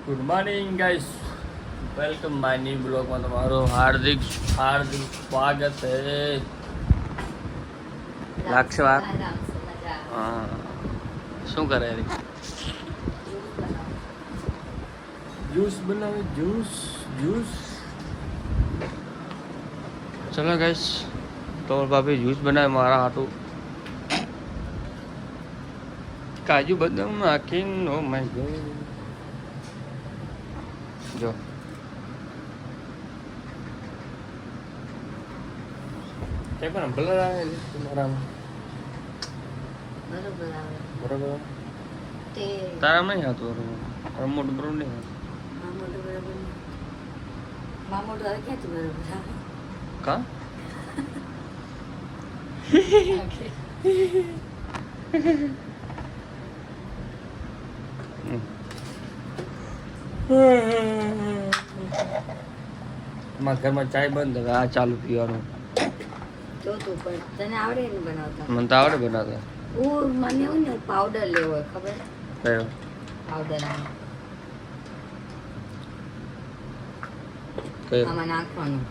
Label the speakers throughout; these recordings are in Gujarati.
Speaker 1: Good morning guys, welcome my new બ્લોગમાં તમારું હાર્દિક સ્વાગત છે. લાગશે વાત? હા, શું કરે રે? જ્યુસ બનાવે, જ્યુસ. ચલો ગાઈસ, તો ભાભી જ્યુસ બનાવે મારા હાટું. કાજુ બદામ નાખીને ઓ માય ગોડ. જો તે પણ બ્લર આવે છે તમારામાં. બરોબર તારામાં નહીં આવતું. બરોબર મોટું બરોબર નહીં આવતું. કા અમારા ઘરમાં ચાય બંધ, હવે આ ચાલુ પીવાનું.
Speaker 2: તને આવડે ને બનાવતા?
Speaker 1: મને તો આવડે બનાવતા.
Speaker 2: મને એવું ને પાવડર લેવો હોય, ખબર?
Speaker 1: કયો
Speaker 2: પાવડર
Speaker 1: કયો?
Speaker 2: આમાં નાખવાનું.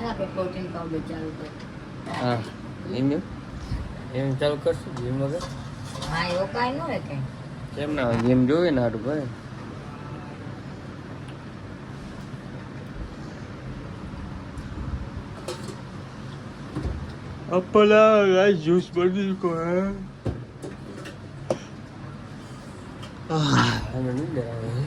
Speaker 2: આપણે પ્રોટીન પાવડર ચાલુ કર.
Speaker 1: હા એમ ચાલુ કરશું જીમ વગર?
Speaker 2: હા, એવો કાંઈ ન હોય કઈ.
Speaker 1: કેમ ના હોય? જીમ જોવે ને હાટું ભાઈ. अपना गाइस जूस बनी को है। हमें नहीं ले रहा है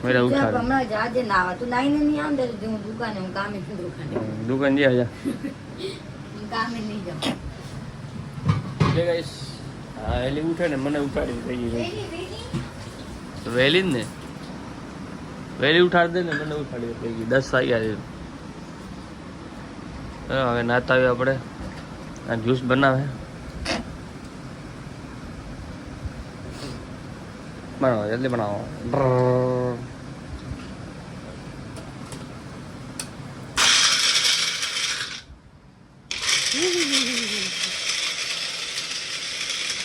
Speaker 1: मेरा उठा
Speaker 2: તું હમણાં જાજે નાવા. તું નાઈને નહીં આવ ને હું દુકાને, હું કામે છું દુકાને.
Speaker 1: दुकान जी आजा.
Speaker 2: હું કામે નહીં જાઉં.
Speaker 1: ले गाइस हाँ एली उठे ने मने उठाड़ी रही है तो वेली ने वेली उठाड़ दे ने मने उठाड़ी रही 10 वाग्या છે. હવે નાતા આવ્યા આપણે. આ જ્યુસ બનાવે બનાવો, જલ્દી બનાવો.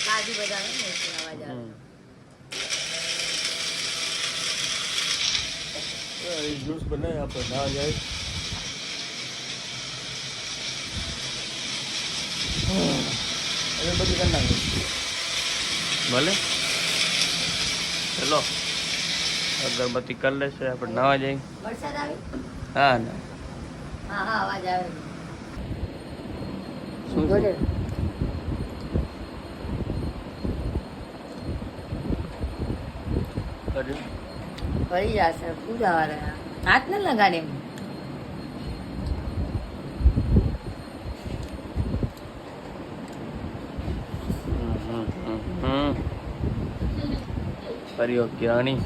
Speaker 2: કાજુ બદામ ને અવાજ આવે.
Speaker 1: જ્યુસ બનાવે આપણે ના જાય. અગરબત્તી કરી નાખો ભલે. ચલો અગરબત્તી કરી લેશે આપણે. નાવા જઈએ.
Speaker 2: વરસાદ આવે?
Speaker 1: હા ના
Speaker 2: હા હા, અવાજ આવે.
Speaker 1: શું
Speaker 2: બોલે.
Speaker 1: કર્યું?
Speaker 2: ફરી જશે પૂજા વાળા. હાથ ન લગાડે એમ.
Speaker 1: ફરી ઓકે રાણી.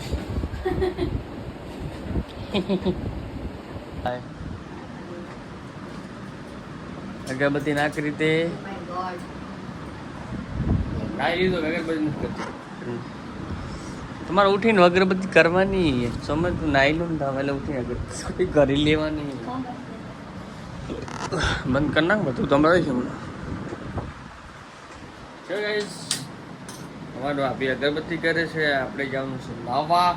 Speaker 1: અગરબત્તી નાખી રીતે
Speaker 2: માય ગોડ.
Speaker 1: ખાઈ લીધો. અગરબત્તી નથી કરતી. તમારે ઉઠીને અગરબત્તી કરવાની. સમજ તું નાઈ લો ને તમે એટલે ઉઠીને અગરબત્તી કરી લેવાની. બંધ કરી નાખ બધું તમારે છે હમણાં. ચલો ગાઈસ, અમારું આપી અગરબત્તી કરે છે. આપણે જવાનું છે નાવા.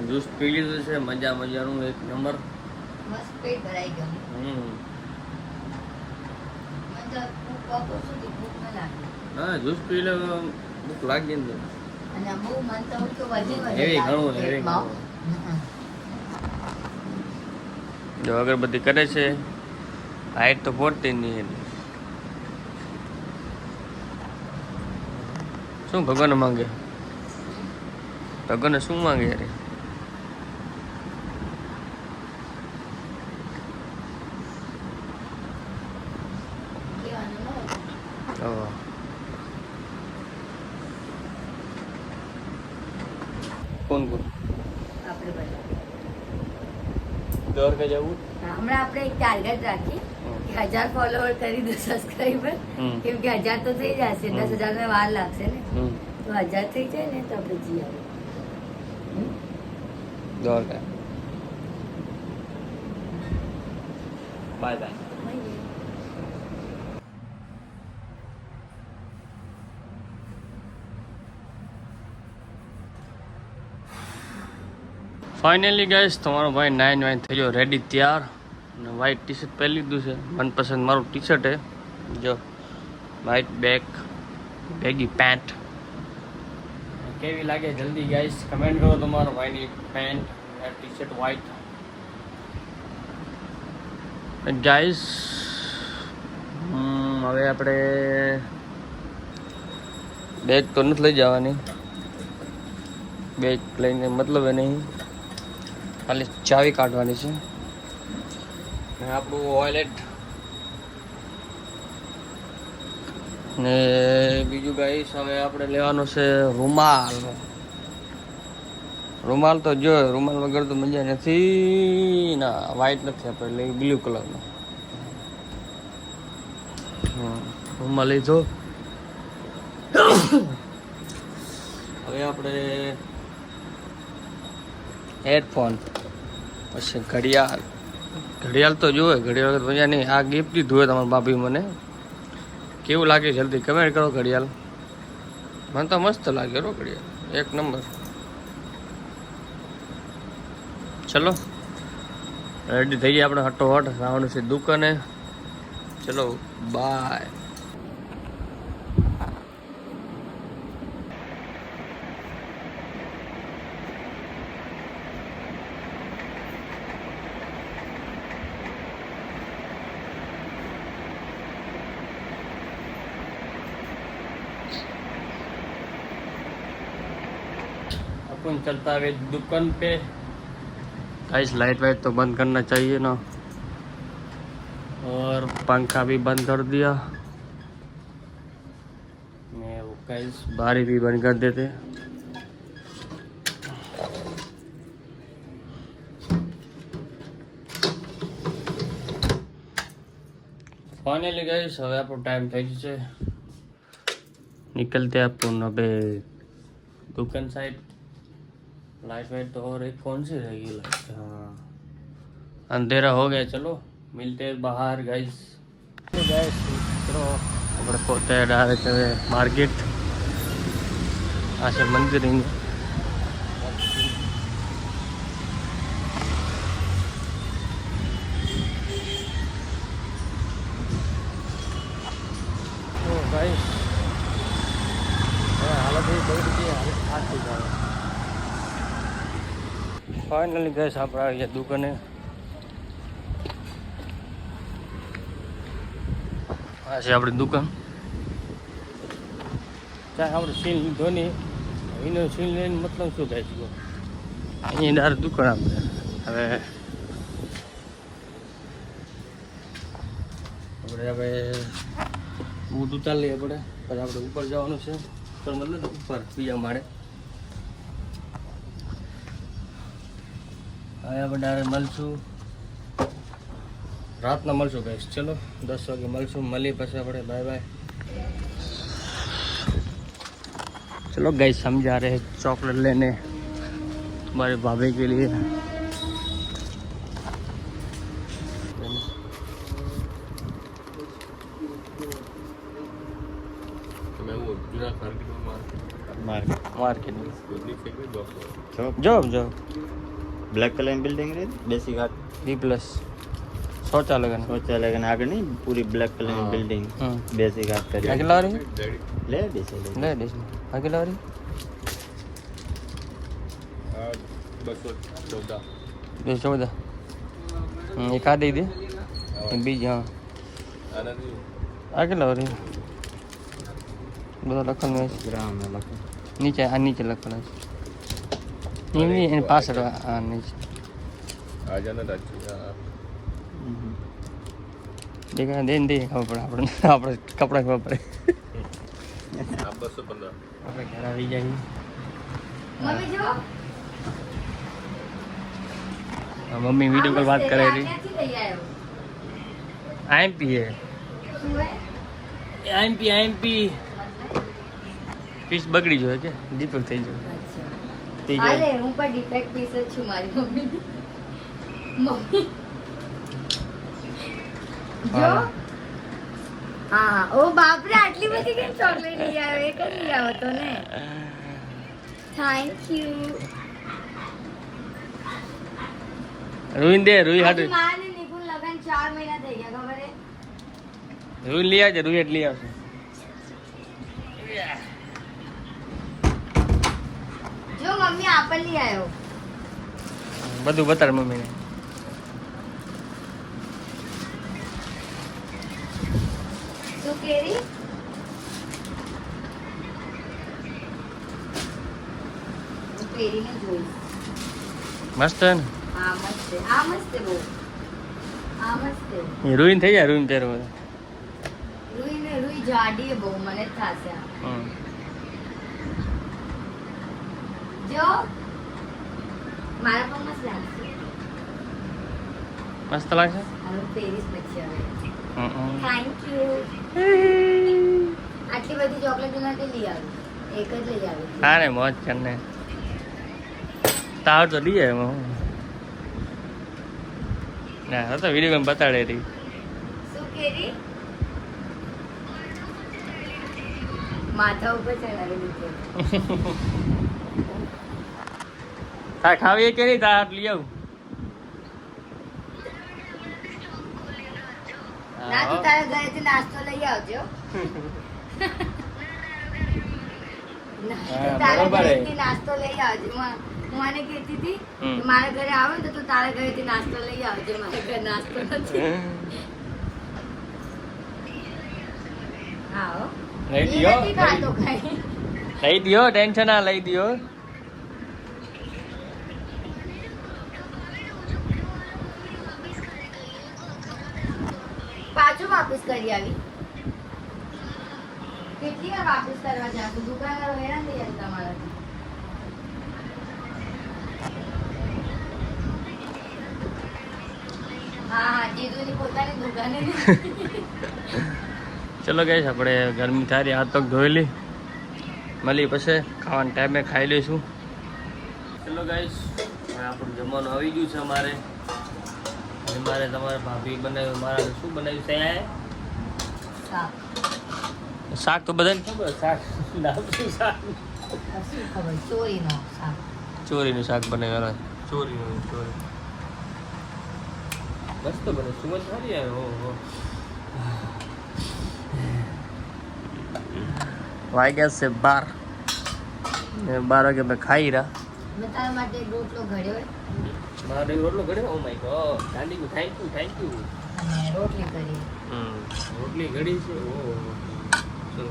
Speaker 1: જ્યુસ પી લીધું છે. મજાનું એક નંબર.
Speaker 2: મસ્ત પેટ ભરાઈ ગયું. મને તો બપોર સુધી ભૂખ ન લાગી.
Speaker 1: હા જ્યુસ પી લે ભૂખ લાગી ને.
Speaker 2: અને બહુ મન તો ઉઠતું વધી
Speaker 1: એવી ઘણું એવી જો અગરબત્તી કરે છે. હાઈટ તો પહોંચતી નહીં એની. શું ભગવાન માંગે? ભગવાન શું માંગે યાર? કોણ
Speaker 2: આપણે બધા
Speaker 1: દ્વારકા જવું?
Speaker 2: હમણાં આપણે એક ટાર્ગેટ રાખી કે 1000 ફોલોવર કરી દો, સબસ્ક્રાઈબર. કેમ કે 1000 તો થઈ જશે, 10,000 ને વાર લાગશે ને. તો 1000 થઈ જાય ને તો આપણે જઈએ
Speaker 1: Dwarka. Bye bye. Finally guys તમારો ભાઈ 9 થઈ ગયો રેડી તૈયાર અને વ્હાઈટ ટી શર્ટ પહેરી લીધું છે મનપસંદ મારું ટી શર્ટ છે જો વ્હાઈટ બેગી પેન્ટ કેવી લાગે જલ્દી ગાઈસ કમેન્ટ કરો તમારો ભાઈની pant T shirt white guys હવે આપણે બેગ તો નથી લઈ જવાની બેગ લઈને મતલબ એ નહીં ખાલી ચાવી કાઢવાની છે ને આપણું વોલેટ ને બીજું ગાઈસ હવે આપણે લેવાનો છે રૂમાલ તો જો રૂમાલ વગર તો મજા નથી ના વ્હાઈટ નથી આપણે લઈ બ્લુ કલરનો રૂમાલ લીધો હવે આપણે હેડફોન પછી ઘડિયાળ તો જોવે ઘડિયાળ વગર મજા નહીં આ ગિફ્ટ દીધું હોય તમારા ભાભી મને કેવું લાગે જલ્દી કમેન્ટ કરો ઘડિયાળ મને તો મસ્ત લાગે રો ઘડિયાળ એક નંબર ચલો રેડી થઈ ગયા આપણે હટોહટ આવવાનું છે દુકાને ચલો બાય अपन चलता है दुकान पे गाइस लाइट वाइट तो बंद करना चाहिए ना और पंखा भी बंद कर दिया मैं वो गाइस बारी भी बंद कर देते फाइनली गाइस હવે આપણો ટાઈમ થઈ ગયો છે निकलते अपन अबे दुकान साइड लाइट वाइट तो और एक कौन सी रहेगी लाइट हाँ अंधेरा हो गया चलो मिलते हैं बाहर गाइस गाइस चलो આપણે પોતે ડાયરેક્ટ હવે માર્કેટ આ છે મંદિર ઓ ગાઈસ હાલત એ બહુ બધી હાલત ખાસી જાય ફાઇનલી ગેસ આપણે આવી ગયા દુકાને આ છે આપણી દુકાન ત્યાં આપણે સીલ લીધો નહીં એનો સીલ લઈને મતલબ શું થાય છે અહીંયા ડાયરેક્ટ દુકાન આપણે હવે બૂટ ઉતારી લઈએ આપણે પછી આપણે ઉપર જવાનું છે ઉપર મતલબ ઉપર બીજા માળે હવે આપણે ડાયરેક્ટ મળશું રાતના મળશું ગાઈસ ચલો 10 વાગે મળશું મળીએ પછી આપણે બાય બાય चलो गाइस हम जा रहे हैं चॉकलेट लेने तुम्हारे भाभी के लिए market job
Speaker 3: black colour building रे देसी घाट
Speaker 1: B+ शौचालय
Speaker 3: आगे नहीं पूरी ब्लैक कलर बिल्डिंग देसी घाट कर
Speaker 1: अगला रही
Speaker 3: ले देसी
Speaker 1: ले देसी अगला रही 214 एक आ दे दे बीज हाँ अगला रही બધા લખન में
Speaker 3: ग्राम में लखन
Speaker 1: नीचे आ नीचे लखन नहीं पास आ नीचे
Speaker 4: आ जाना राजू
Speaker 1: देखा दे दे खबर पड़े આપણે કપડા ખબર પડે
Speaker 4: आप 215
Speaker 1: આપણે ઘર આવી જઈએ
Speaker 2: મમ્મી જો
Speaker 1: મમ્મી वीडियो कॉल बात करे रही
Speaker 2: ક્યાંથી લઈ આવ્યો
Speaker 1: आईएमपी है
Speaker 2: શું હે
Speaker 1: आईएमपी પીસ બગડી ગયો કે ડિફેક્ટ થઈ ગયો થઈ
Speaker 2: હાલે
Speaker 1: જાય
Speaker 2: હું પણ ડિફેક્ટ પીસ જ છું મારી મમ્મી જો હા ઓ બાપરે આટલી બધી કેમ ચોકલેટ લઈ આવ્યો એક જ લઈ આવ્યો તો ને થેન્ક યુ
Speaker 1: રૂઈ દે રૂઈ હાટું
Speaker 2: મારા ને નિકુલ લગન 4 મહિના થઈ ગયા ખબર હે
Speaker 1: રૂઈ લઈ આવજે રૂઈ એટલે લઈ આવશે
Speaker 2: જો મમ્મી આપણ લઈ આવ્યો
Speaker 1: બધું બતાડ મમ્મીને
Speaker 2: શું કેરી હું કેરીને જોઈશ
Speaker 1: મસ્ત હે ને
Speaker 2: આ મસ્ત છે આ મસ્ત છે બહુ આ મસ્ત છે
Speaker 1: એ રૂઈન થઈ જાય રૂઈન ત્યારે બધા
Speaker 2: રૂઈ જાડી છે બહુ મને જ થાશે આ
Speaker 1: હમ.
Speaker 2: જો મારા પણ મસ્ત લાગશે
Speaker 1: મસ્ત લાગશે
Speaker 2: હવે પેરીસ પછી હવે
Speaker 1: હમ.
Speaker 2: થેન્ક યુ આટલી બધી ચોકલેટ નથી લઈ આવી એક જ લઈ આવી
Speaker 1: હા ને મોજ કરને તાવ તો લઈ આવે હું ના તો વિડીયો ગેમ બતાડે રહી
Speaker 2: શું કેરી માથા ઉપર ચડાવી દીધું
Speaker 1: તાર ખાવી કે નહીં તાર લઈ આવું
Speaker 2: ના તું તારા ઘરેથી નાસ્તો લઈ આવજો તારા
Speaker 1: બરોબર હે.
Speaker 2: ઘરેથી નાસ્તો લઈ આવજો હું મને કહેતી હતી
Speaker 1: હમ.
Speaker 2: કે મારા ઘરે આવો ને તો તું તારા ઘરેથી નાસ્તો લઈ આવજો મારા ઘરે નાસ્તો નથી આવો
Speaker 1: લઈ
Speaker 2: એ
Speaker 1: દ્યો
Speaker 2: નથી ખાતો કઈ
Speaker 1: લઈ દ્યો ટેન્શન ના લઈ દ્યો
Speaker 2: પાછું વાપસ કરી આવી કેટલી વાર વાપસ કરવા જાશું દુકાનદારો હેરાન થઈ જાય તમારાથી હા હા જીજુની પોતાની દુકાને
Speaker 1: ચલો ગઈશ આપણે ગરમી થારી હાથ પગ ધોઈ લી મળી પછી ખાવાના ટાઈમે ખાઈ લઈશું ચલો ગાઈશ હવે આપણું જમવાનું આવી ગયું છે અમારે અને મારે તમારા ભાભી બનાવ્યું મારા શું બનાવ્યું છે શાક તો બધાને ખબર શાક નામ શું શાક
Speaker 2: શું ખબર ચોરીનો શાક
Speaker 1: ચોરીનું શાક બનાવ્યું ચોરીનું ચોરી મસ્ત બને સુગંધ સારી આવે ઓહો વાગ્યા છે 12 વાગે મેં ખાઈ રહ્યા
Speaker 2: મેં તારા માટે એક રોટલો ઘડ્યો
Speaker 1: મારે રોટલો ઘડ્યો ઓ માય ગોડ દાંડી થેન્ક યુ
Speaker 2: અને રોટલી કરી
Speaker 1: રોટલી ઘડી છે ઓહો ચલો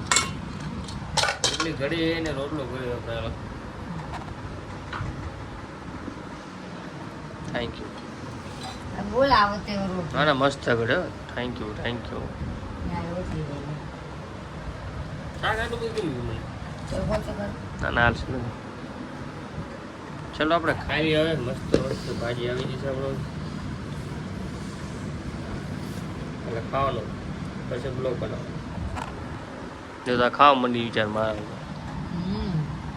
Speaker 1: રોટલી ઘડી ને રોટલો ઘડ્યો પહેલો થેન્ક યુ
Speaker 2: બોલ આવો તેવો રોટલો
Speaker 1: ના ના મસ્ત ઘડ્યો થેન્ક યુ
Speaker 2: ના રોટલી લઈ લે.
Speaker 1: શાક આટલું બધું કેમ લીધું મને
Speaker 2: તો બોલ તો ખરું.
Speaker 1: ના ના હાલશે નહીં ચલો આપણે ખાઈ લઈએ હવે મસ્ત મસ્ત ભાજી આવી ગઈ છે આપણો એટલે ખાવાનું પછી બ્લોગ બનાવો જો તો ખાવા મંડી વિચાર મારા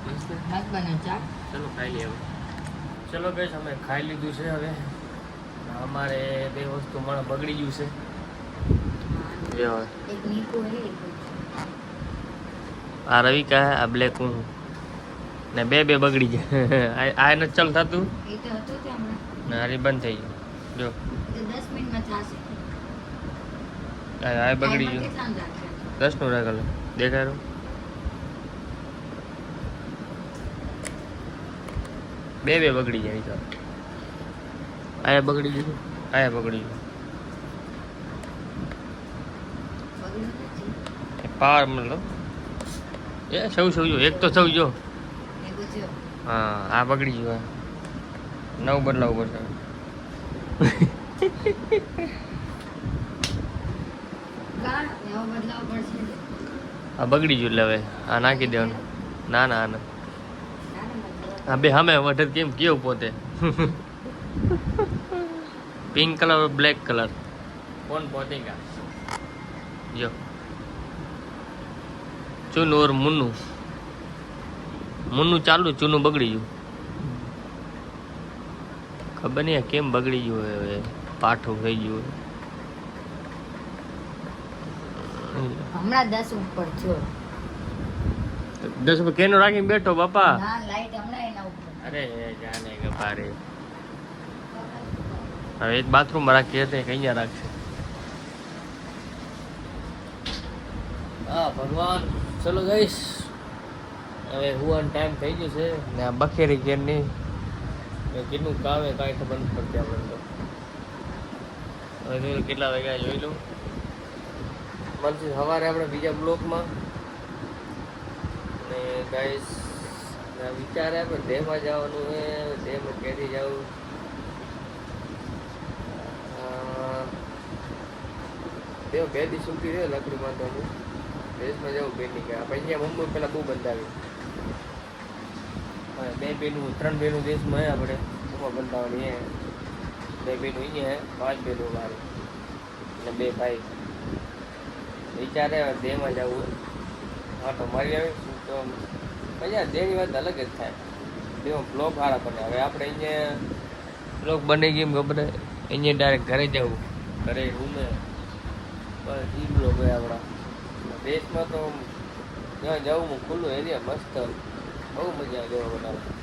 Speaker 2: મસ્ત બને ચા
Speaker 1: ચલો ખાઈ લઈએ હવે ચલો ગઈશ અમે ખાઈ લીધું છે હવે અમારે બે વસ્તુ મને બગડી ગયું છે જો
Speaker 2: એક નીકુ હે એક
Speaker 1: આ રવિ કા હે આ બ્લેક હું ને બે બગડી જાય આ નથી ચાલ થતું
Speaker 2: એ તો હતું તે હમણાં
Speaker 1: ને હારી બંધ થઈ ગયું જો
Speaker 2: તો 10 મિનિટમાં થશે
Speaker 1: આ બગડી ગયું
Speaker 2: કેટલાનું રાખે
Speaker 1: 10 નું રાખેલું દેખાય રહ્યું બે બગડી જાય તો આયા બગડી ગયું આયા બગડી ગયું
Speaker 2: બગડ્યું નથી
Speaker 1: પાર મતલબ એ સૌ જો એક તો સૌ જો
Speaker 2: એવું છે
Speaker 1: હા આ બગડી ગયું નવું બદલાવું પડશે
Speaker 2: ગાણ એવો બદલાવ પડશે
Speaker 1: આ બગડી ગયું એટલે હવે આ નાખી દેવાનું ના ના ના હા બે હમે વઢત કેમ કેવું પોતે પિંક કલર બ્લેક કલર કોણ પોતેગા જો ચૂનું ઓર મુન્નું ચાલુ ચૂનું બગડી ગયું ખબર નહીં આ કેમ બગડી ગયું હવે પાઠું થઈ ગયું
Speaker 2: હમણાં 10 ઉપર થયો
Speaker 1: 10 કેનો રાખીને બેઠો બાપા
Speaker 2: ના લાઈટ હમણાં એના ઉપર
Speaker 1: અરે જાને કે પારે હવે એક બાથરૂમ રાખીએ તો એક અહીંયા રાખશે. હા ભગવાન. ચલો ગઈશ, હવે હુવાનો ટાઈમ થઈ ગયો છે ને આ બખેરી ઘેરની કેટલું કામે કાંઈ ખબર નથી પડતી આપણે તો. હવે જોઈ કેટલા વાગ્યા જોઈ લઉં. મળશે સવારે આપણે બીજા બ્લોકમાં. ને ગાઈસ વિચારે આપણે દેહમાં જવાનું છે, દેહમાં ક્યાંથી જવું. દેવ 2 દિવસ સુધી રહે લકડી બાંધવાનું. દેશમાં જવું બેની કે આપણે અહીંયા મુંબઈ પહેલાં બહુ બંધાવી 2 બેનું 3 બેનું દેશમાં હે આપણે એમાં બંધાવવાની હે. 2 બેનું અહીંયા હે, 5 બેનું મારી અને 2 ભાઈ. વિચારે દેહમાં જવું. હા તો મારી આવે તો મજા. દેહની વાત અલગ જ થાય. દેવ બ્લોગ સારા બને. હવે આપણે અહીંયા બ્લોગ બની ગઈ ખબર અહીંયા ડાયરેક્ટ ઘરે જવું, ઘરે રૂમે બસ એ બ્લોગ હોય આપણા. દેશમાં તો ત્યાં જવું ખુલ્લું એરિયા મસ્ત, બહુ મજા આવે જવા બનાવવા.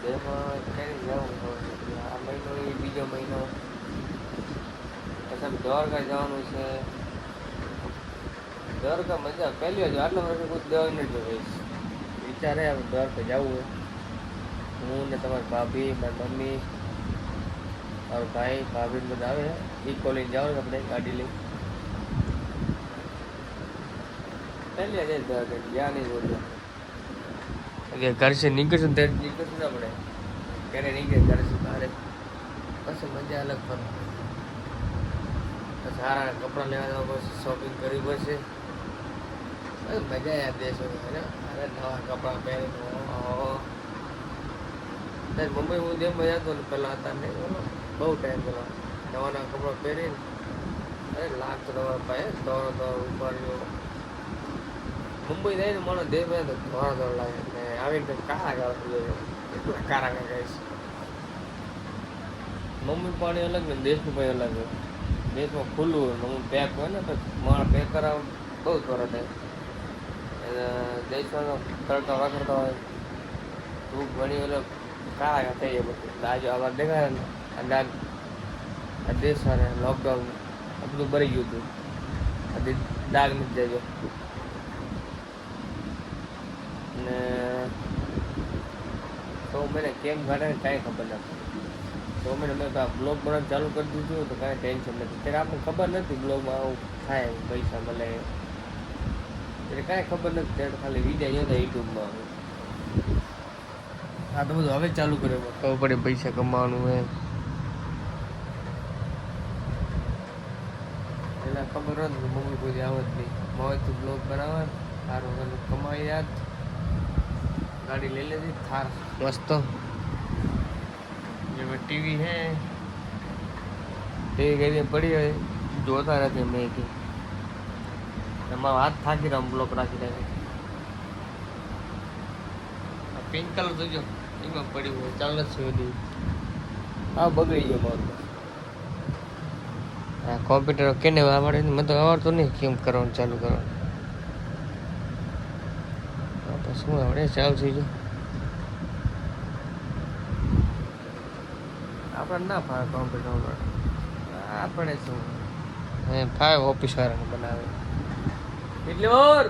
Speaker 1: દેશમાં ક્યારેય જવું આ મહિનો એ બીજો મહિનો પછી દ્વારકા જવાનું છે. દ્વારકા મજા પહેલી વાર આટલા વર્ષે કોઈ દવા નથી જોઈશ. વિચારે દ્વારકા જવું હોય. હું ને તમારી ભાભી, મારી મમ્મી, મારો ભાઈ, ભાભી બધા આવે. ઇકો લઈને જવાનું આપણે ગાડી લઈ. પહેલી વાર દ્વારકા જ્યાં નહીં બોલવું ઘર છે નીકળશું ત્યારે નીકળશું ને આપણે ક્યારે નીકળે ઘરશું તારે પછી મજા અલગ ફરવા. સારા કપડાં લેવા જવા પડશે, શોપિંગ કરવી પડશે. મજા યાદ દેશો અરે નવા કપડાં પહેરીને મુંબઈ હું જેમ જતો ને પહેલાં હતા ને બહુ ટાઈમ પહેલાં નવા નવા કપડાં પહેરીને અરે લાગતો તમારા પાસે દોડો ઉપાડ્યો. મુંબઈ જાય ને માણસ દેશ માં તો દોડ લાગે ને આવીને કાળા કાળા જોઈએ એટલા કાળા કહીશ. મમ્મી પાણી અલગ ને દેશનું પાણી અલગ હોય. દેશમાં ખુલ્લું હોય, મમ્મી પેક હોય ને તો માણસ પેક કરાવ બહુ તરત થાય. દેશમાં તો તરતા વાગડતા હોય ધૂપ ઘણી અલગ કાળા થઈ જાય બધું. આજે આવા દેખાય ને આ દેશ સારે લોકડાઉન આ બધું ભરી ગયું હતું. આ દાગ નથી જાય ને 6 મહિના કેમ કાઢે ને કાંઈ ખબર નથી. 6 મહિના મેં બ્લોગ બનાવવાનું ચાલુ કરી દીધું તો કાંઈ ટેન્શન નથી. ત્યારે આપણને ખબર નથી બ્લોગમાં આવું થાય પૈસા મળે એટલે કાંઈ ખબર નથી. ત્યારે ખાલી વિડીયો હતા યુટ્યુબમાં. આ તો બધું હવે ચાલુ કર્યો ખબર પડે પૈસા કમાવાનું એમ. એના ખબર હોત ને મમ્મી કોઈ આવત નહીં. મોજથી બ્લોગ બનાવવા સારું કમાઈ યાદ. ગાડી ले लेती थार मस्त. ये टीवी है टीवी कहीं पड़ी है જોતા નથી મેં કે તમારો હાથ થાકી રહ્યો બ્લોક રાખી રાખી. આ પિંક કલર તો જો એમાં પડ્યું હોય ચાલ જ છે બધી. હા બગડી ગયો મારું. આ કોમ્પ્યુટર કેને આવડે મને તો આવડતું નહીં કેમ કરવાનું ચાલુ કરવાનું. શું આવડે ચાલુ થઈ જો આપણે ના ફાવે કોમ્પ્યુટર આપણે શું ફાવે ઓફિસ વાળાને બનાવે એટલે ઓર